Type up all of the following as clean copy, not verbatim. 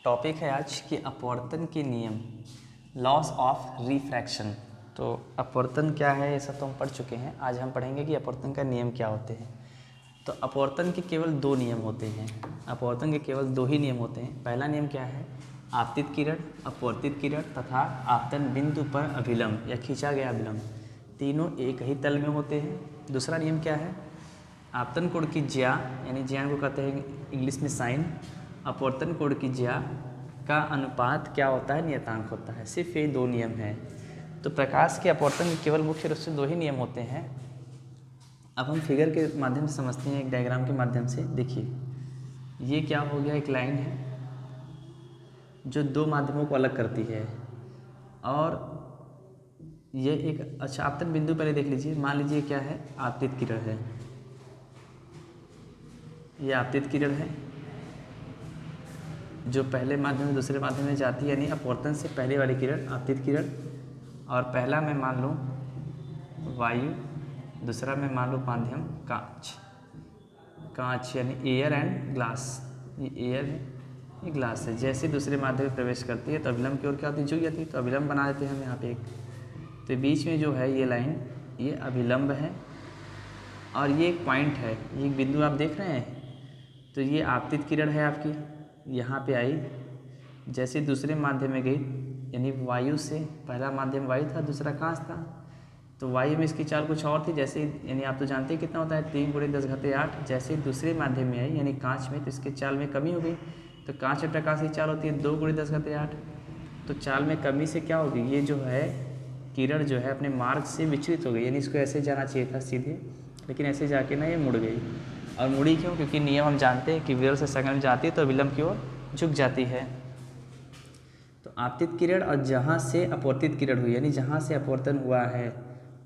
Topic है आज कि अपवर्तन के नियम, लॉस ऑफ रिफ्रैक्शन। तो अपवर्तन क्या है ये सब तो हम पढ़ चुके हैं। आज हम पढ़ेंगे कि अपवर्तन का नियम क्या होते हैं। तो अपवर्तन के केवल दो नियम होते हैं। अपवर्तन के केवल दो ही नियम होते हैं। पहला नियम क्या है? आपतित किरण, अपवर्तित किरण तथा आपतन बिंदु पर अभिलंब या खींचा गया अभिलंब, तीनों एक ही तल में होते हैं। दूसरा नियम क्या है? आपतन कोण की ज्या, यानी ज्या को कहते हैं इंग्लिश में साइन, अपवर्तन कोण की ज्या का अनुपात क्या होता है? नियतांक होता है। सिर्फ ये दो नियम हैं। तो प्रकाश के अपवर्तन के केवल मुख्य रूप से दो ही नियम होते हैं। अब हम फिगर के माध्यम से समझते हैं, एक डायग्राम के माध्यम से। देखिए, ये क्या हो गया? एक लाइन है जो दो माध्यमों को अलग करती है, और ये एक अच्छा आपतन बिंदु पहले देख लीजिए। मान लीजिए क्या है? आपतित किरण है। ये आपतित किरण है जो पहले माध्यम से दूसरे माध्यम में जाती है, यानी अपवर्तन से पहले वाली किरण आपतित किरण। और पहला मैं मान लूँ वायु, दूसरा मैं मान लूँ माध्यम कांच। कांच यानी एयर एंड ग्लास। ये एयर है, ये ग्लास है। जैसे दूसरे माध्यम में प्रवेश करती है तो अभिलंब की ओर क्या होती है? झुक जाती है। तो अभिलंब बना देते हैं हम यहाँ पे एक। तो बीच में जो है ये लाइन, ये अभिलंब है, और ये एक पॉइंट है, ये एक बिंदु आप देख रहे हैं। तो ये आपतित किरण है आपकी, यहाँ पे आई, जैसे दूसरे माध्यम में गई, यानी वायु से, पहला माध्यम वायु था, दूसरा कांच था। तो वायु में इसकी चाल कुछ और थी, जैसे यानी आप तो जानते हैं कितना होता है, 3 × 10⁸। जैसे दूसरे माध्यम में आई यानी कांच में, तो इसके चाल में कमी हो गई। तो कांच में प्रकाश की चाल होती है 2 × 10⁸। तो चाल में कमी से क्या होगी? ये जो है किरण जो है अपने मार्ग से विचलित हो गई, यानी इसको ऐसे जाना चाहिए था सीधे, लेकिन ऐसे जाके ना ये मुड़ गई। और मुड़ी क्यों? क्योंकि नियम हम जानते हैं कि विरल से संगम जाती है तो विलंब की ओर झुक जाती है। तो आपतित किरण और जहाँ से अपवर्तित किरण हुई, यानी जहाँ से अपवर्तन हुआ है,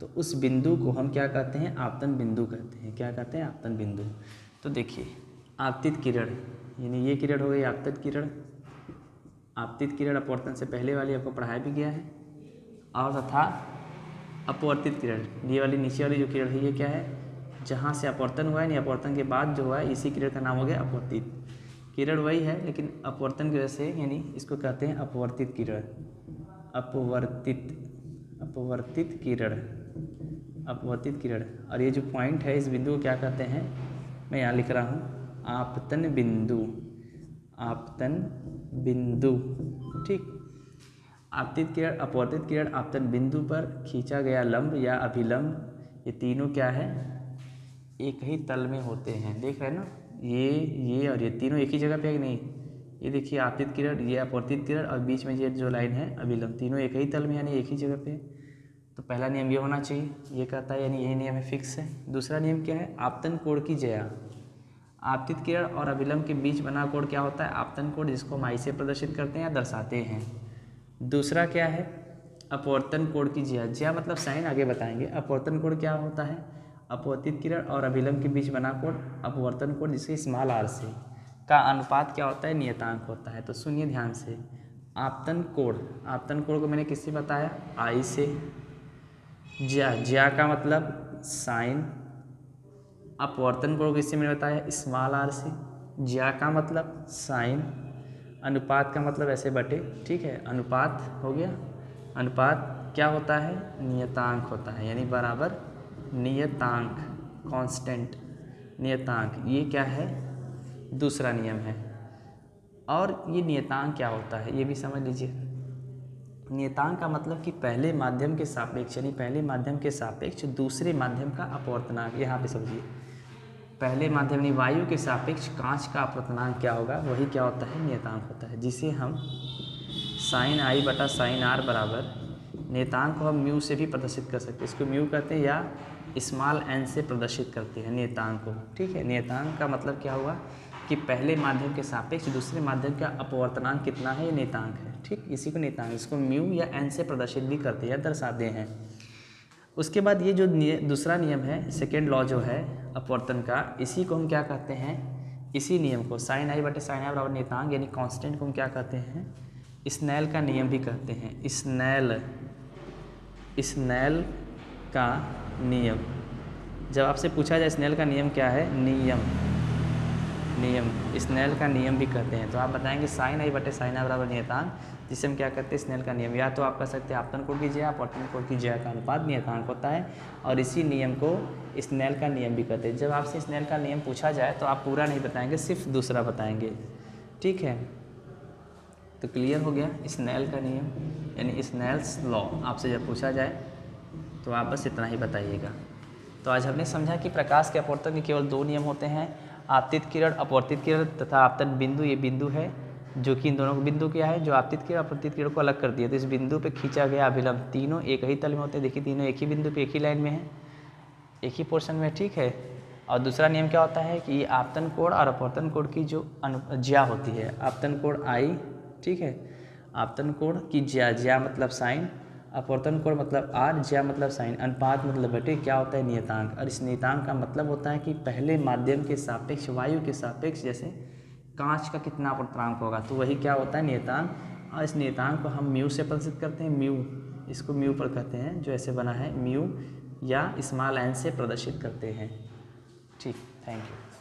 तो उस बिंदु को हम क्या कहते हैं? आपतन बिंदु कहते हैं। क्या कहते हैं? आपतन बिंदु। तो देखिए, आपतित किरण यानी ये किरण हो गई आपतित किरण। आपतित किरण अपवर्तन से पहले वाली आपको पढ़ाया भी गया है। और तथा अपवर्तित किरण, ये वाली नीचे वाली जो किरण है, ये क्या है? जहाँ से अपवर्तन हुआ है, नहीं अपवर्तन के बाद जो हुआ है, इसी किरण का नाम हो गया अपवर्तित। किरण वही है, लेकिन अपवर्तन की वजह से, यानी इसको कहते हैं अपवर्तित किरण। अपवर्तित किरण, अपवर्तित किरण। और ये जो पॉइंट है, इस बिंदु को क्या कहते हैं? मैं यहाँ लिख रहा हूँ आपतन बिंदु। आपतन बिंदु, ठीक। आपतित किरण, अपवर्तित किरण, आपतन बिंदु पर खींचा गया लंब या अभिलंब, ये तीनों क्या है? एक ही तल में होते हैं। देख रहे हैं ना, ये और ये तीनों एक ही जगह पे है कि नहीं? ये देखिए आपतित किरण, ये अपवर्तित किरण, और बीच में ये जो लाइन है अभिलंब, तीनों एक ही तल में, यानी एक ही जगह पे। तो पहला नियम ये होना चाहिए, ये कहता है, यानी यही नियम है, फिक्स है। दूसरा नियम क्या है? आपतन कोण की ज्या। आपतित किरण और अभिलंब के बीच बना कोण क्या होता है? आपतन कोण, जिसको हम आई से प्रदर्शित करते हैं या दर्शाते हैं। दूसरा क्या है? अपवर्तन कोण की ज्या। ज्या मतलब साइन, आगे बताएंगे। अपवर्तन कोण क्या होता है? अपवर्तित किरण और अभिलंब के बीच बना कोण अपवर्तन कोण, जिसके स्मॉल r से का अनुपात क्या होता है? नियतांक होता है। तो सुनिए ध्यान से, आपतन कोण, आपतन कोण को मैंने किससे बताया? आई से। ज्या, ज्या का मतलब साइन। अपवर्तन कोण को किससे मैंने बताया? स्मॉल r से। ज्या का मतलब साइन, अनुपात का मतलब ऐसे बटे, ठीक है। अनुपात हो गया। अनुपात क्या होता है? नियतांक होता है, यानी बराबर नियतांक, कांस्टेंट नियतांक। ये क्या है? दूसरा नियम है। और ये नियतांक क्या होता है ये भी समझ लीजिए। नियतांक का मतलब कि पहले माध्यम के सापेक्ष, यानी पहले माध्यम के सापेक्ष दूसरे माध्यम का अपवर्तनांक। यहाँ पे समझिए, पहले माध्यम यानी वायु के सापेक्ष कांच का अपवर्तनांक क्या होगा? वही क्या होता है? नियतांक होता है, जिसे हम साइन आई बटा साइन आर बराबर, नियतांक को हम म्यू से भी प्रदर्शित कर सकते हैं। इसको म्यू कहते हैं, या स्मॉल एन से प्रदर्शित करते हैं नियतांक को, ठीक है। नियतांक का मतलब क्या हुआ कि पहले माध्यम के सापेक्ष दूसरे माध्यम का अपवर्तनांक कितना है? ये नियतांक है, ठीक। इसी को नियतांक, इसको म्यू या एन से प्रदर्शित भी करते हैं, दर्शाते हैं। उसके बाद ये जो दूसरा नियम है, सेकेंड लॉ जो है अपवर्तन का, इसी को हम क्या कहते हैं? इसी नियम को साइन आई बटे साइन आर बराबर नियतांक, यानी कांस्टेंट को हम क्या कहते हैं? स्नेल का नियम भी कहते हैं। स्नेल का नियम। जब आपसे पूछा जाए स्नेल का नियम क्या है? नियम, स्नेल का नियम भी कहते हैं। तो आप बताएंगे साइन आई बटे साइन आई बराबर नियतांक, जिसे हम क्या कहते हैं स्नेल का नियम। या तो आप कह सकते हैं आपतन कोण की ज्या, अपवर्तन कोण की ज्या का अनुपात नियतांक होता है, और इसी नियम को स्नेल का नियम भी कहते हैं। जब आपसे स्नेल का नियम पूछा जाए तो आप पूरा नहीं बताएंगे, सिर्फ दूसरा बताएंगे, ठीक है। तो क्लियर हो गया स्नेल का नियम यानी स्नेल्स लॉ। आपसे जब पूछा जाए तो आप बस इतना ही बताइएगा। तो आज हमने समझा कि प्रकाश के अपवर्तन के केवल दो नियम होते हैं, आपतित किरण, अपवर्तित किरण तथा आपतन बिंदु। ये बिंदु है जो कि इन दोनों को बिंदु क्या है, जो आपतित किरण अपवर्तित किरण को अलग कर दिया। तो इस बिंदु पे खींचा गया अभिलंब, तीनों एक ही तल में होते हैं। देखिए तीनों एक ही बिंदु पे एक ही लाइन में है, एक ही पोर्शन में, ठीक है। और दूसरा नियम क्या होता है कि आपतन कोण और अपवर्तन कोण की जो ज्या होती है, आपतन कोण आई, ठीक है, आपतन कोण की ज्या, ज्या मतलब साइन, अपवर्तन कोण मतलब आर, ज्या मतलब साइन, अनुपात मतलब बटे क्या होता है नियतांक। और इस नियतांक का मतलब होता है कि पहले माध्यम के सापेक्ष, वायु के सापेक्ष, जैसे कांच का कितना अपवर्तनांक होगा, तो वही क्या होता है नियतांक। और इस नियतांक को हम म्यू से प्रदर्शित करते हैं, म्यू, इसको म्यू पर कहते हैं, जो ऐसे बना है म्यू, या स्मॉल एन से प्रदर्शित करते हैं, ठीक। Thank you.